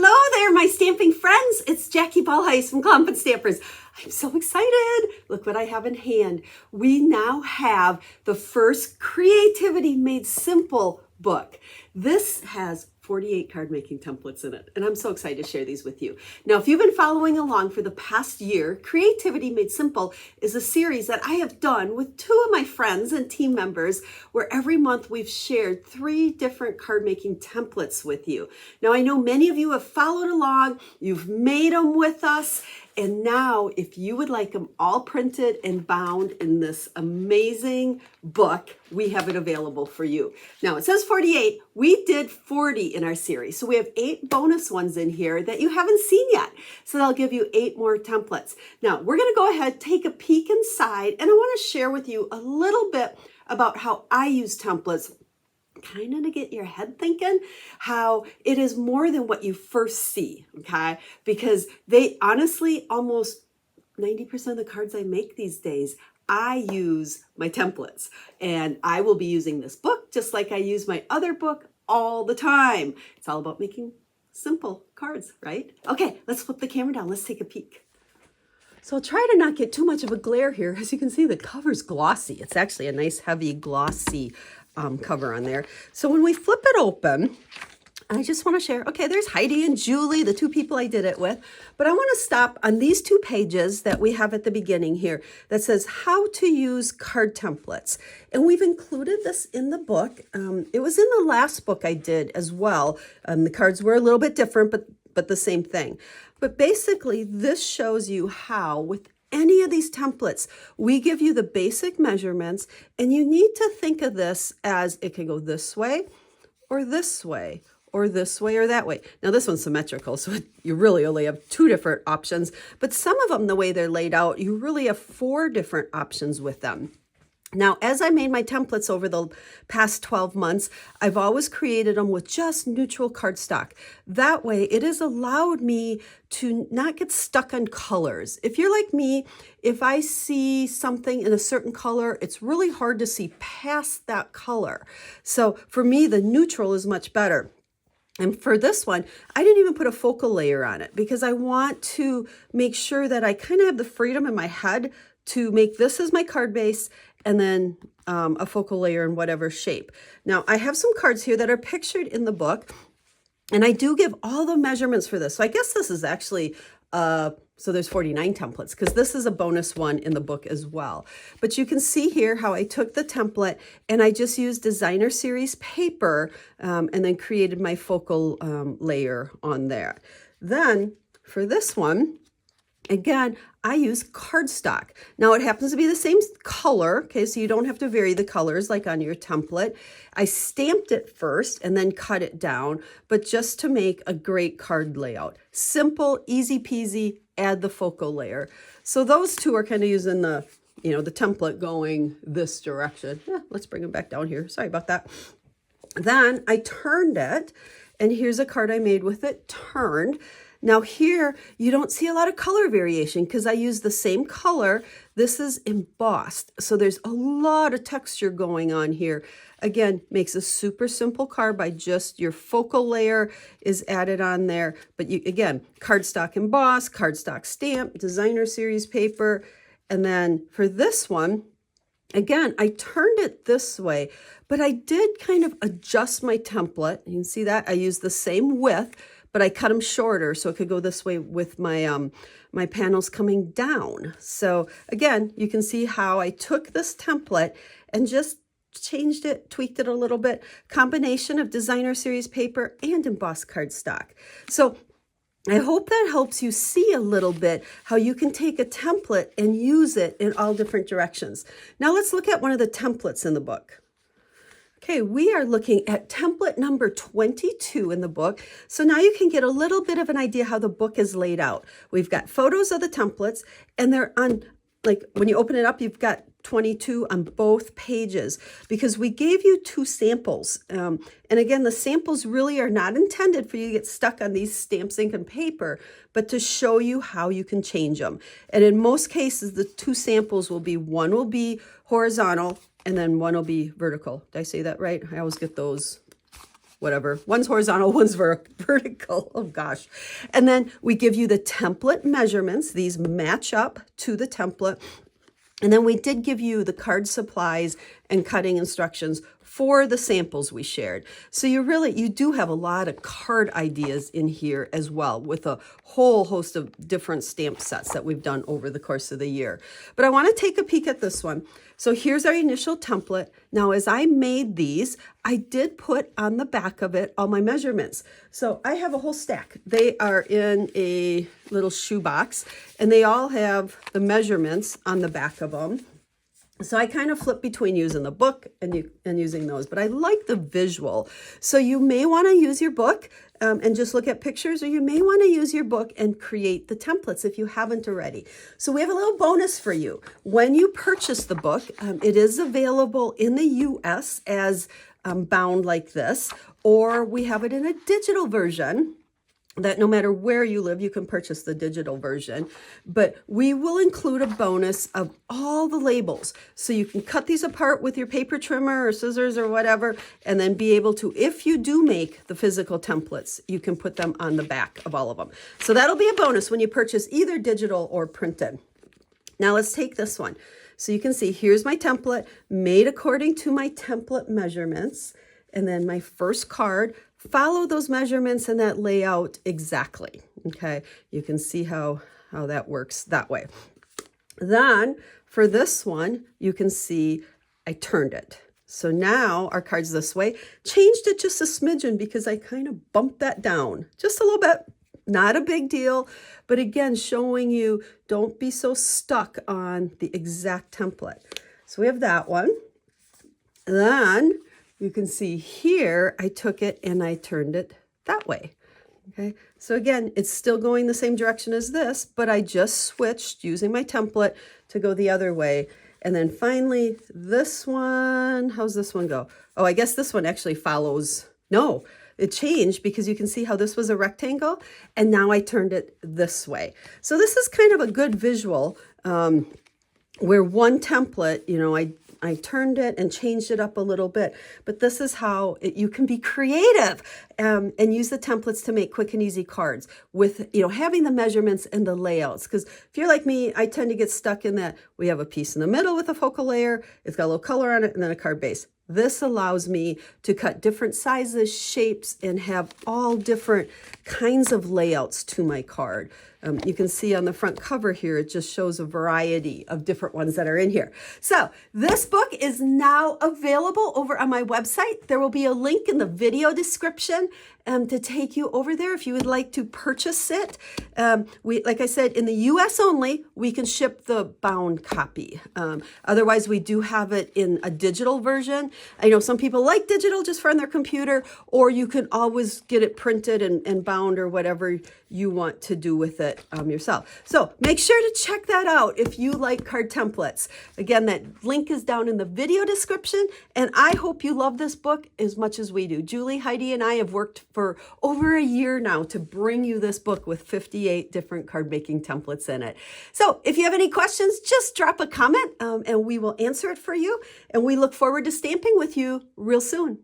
Hello there, my stamping friends. It's Jackie Ballheis from Clumpin' Stampers. I'm so excited. Look what I have in hand. We now have the first Creativity Made Simple book. This has 48 card making templates in it, and I'm so excited to share these with you. Now, if you've been following along for the past year, Creativity Made Simple is a series that I have done with two of my friends and team members, where every month we've shared 3 different card making templates with you. Now, I know many of you have followed along, you've made them with us, and now, if you would like them all printed and bound in this amazing book, we have it available for you. Now, it says 48. We did 40 in our series. So we have 8 bonus ones in here that you haven't seen yet. So that'll give you 8 more templates. Now, we're going to go ahead, take a peek inside, and I want to share with you a little bit about how I use templates, kind of to get your head thinking how it is more than what you first see, okay? Because they honestly, almost 90% of the cards I make these days, I use my templates. And I will be using this book just like I use my other book all the time. It's all about making simple cards, right? Okay, let's flip the camera down. Let's take a peek. So I'll try to not get too much of a glare here. As you can see, the cover's glossy. It's actually a nice, heavy, glossy cover on there. So when we flip it open, I just want to share, okay, there's Heidi and Julie, the 2 people I did it with, but I want to stop on these 2 pages that we have at the beginning here that says how to use card templates. And we've included this in the book. It was in the last book I did as well. The cards were a little bit different, but the same thing. But basically, this shows you how, with any of these templates, we give you the basic measurements, and you need to think of this as it can go this way, or this way, or this way, or that way. Now, this one's symmetrical, so you really only have 2 different options, but some of them, the way they're laid out, you really have 4 different options with them. Now, as I made my templates over the past 12 months, I've always created them with just neutral cardstock. That way, it has allowed me to not get stuck on colors. If you're like me, if I see something in a certain color, it's really hard to see past that color. So for me, the neutral is much better. And for this one, I didn't even put a focal layer on it because I want to make sure that I kind of have the freedom in my head to make this as my card base and then a focal layer in whatever shape. Now, I have some cards here that are pictured in the book, and I do give all the measurements for this. So I guess this is actually, so there's 49 templates because this is a bonus one in the book as well. But you can see here how I took the template and I just used designer series paper and then created my focal layer on there. Then for this one, again, I use cardstock. Now, it happens to be the same color, okay, so you don't have to vary the colors like on your template. I stamped it first and then cut it down, but just to make a great card layout. Simple, easy peasy, add the focal layer. So those 2 are kind of using the, the template going this direction. Yeah, let's bring them back down here. Sorry about that. Then I turned it, and here's a card I made with it turned. Now here, you don't see a lot of color variation because I use the same color. This is embossed, so there's a lot of texture going on here. Again, makes a super simple card by just your focal layer is added on there. But you, again, cardstock embossed, cardstock stamp, designer series paper. And then for this one, again, I turned it this way, but I did kind of adjust my template. You can see that I used the same width, but I cut them shorter so it could go this way with my my panels coming down. So again, you can see how I took this template and just changed it, tweaked it a little bit, combination of designer series paper and embossed cardstock. So I hope that helps you see a little bit how you can take a template and use it in all different directions. Now let's look at one of the templates in the book. Okay, we are looking at template number 22 in the book. So now you can get a little bit of an idea how the book is laid out. We've got photos of the templates, and they're on, like when you open it up, you've got 22 on both pages because we gave you 2 samples. And again, the samples really are not intended for you to get stuck on these stamps, ink, and paper, but to show you how you can change them. And in most cases, the 2 samples will be, one will be horizontal and then one will be vertical. Did I say that right? I always get those whatever. One's horizontal, one's vertical. Oh gosh. And then we give you the template measurements. These match up to the template. And then we did give you the card supplies and cutting instructions for the samples we shared. So you do have a lot of card ideas in here as well, with a whole host of different stamp sets that we've done over the course of the year. But I want to take a peek at this one. So here's our initial template. Now, as I made these, I did put on the back of it all my measurements. So I have a whole stack. They are in a little shoebox, and they all have the measurements on the back of them. So I kind of flip between using the book and using those, but I like the visual. So you may want to use your book and just look at pictures, or you may want to use your book and create the templates if you haven't already. So we have a little bonus for you. When you purchase the book, it is available in the US as bound like this, or we have it in a digital version that no matter where you live, you can purchase the digital version. But we will include a bonus of all the labels. So you can cut these apart with your paper trimmer or scissors or whatever, and then be able to, if you do make the physical templates, you can put them on the back of all of them. So that'll be a bonus when you purchase either digital or printed. Now let's take this one. So you can see, here's my template made according to my template measurements. And then my first card, follow those measurements and that layout exactly. Okay, you can see how that works that way. Then for this one, you can see I turned it. So now our card's this way. Changed it just a smidgen because I kind of bumped that down just a little bit. Not a big deal, but again, showing you don't be so stuck on the exact template. So we have that one. Then you can see here, I took it and I turned it that way. Okay, so again, it's still going the same direction as this, but I just switched using my template to go the other way. And then finally, this one, how's this one go? Oh, I guess this one actually follows. No, it changed because you can see how this was a rectangle and now I turned it this way. So this is kind of a good visual where one template, I turned it and changed it up a little bit, but this is how you can be creative and use the templates to make quick and easy cards with, having the measurements and the layouts. Because if you're like me, I tend to get stuck in that we have a piece in the middle with a focal layer, it's got a little color on it, and then a card base. This allows me to cut different sizes, shapes, and have all different kinds of layouts to my card. You can see on the front cover here, it just shows a variety of different ones that are in here. So this book is now available over on my website. There will be a link in the video description to take you over there if you would like to purchase it. Like I said, in the US only, we can ship the bound copy. Otherwise, we do have it in a digital version. I know some people like digital just for on their computer, or you can always get it printed and bound or whatever you want to do with it yourself. So make sure to check that out if you like card templates. Again, that link is down in the video description, and I hope you love this book as much as we do. Julie, Heidi, and I have worked for over a year now to bring you this book with 58 different card making templates in it. So if you have any questions, just drop a comment and we will answer it for you. And we look forward to stamping with you real soon.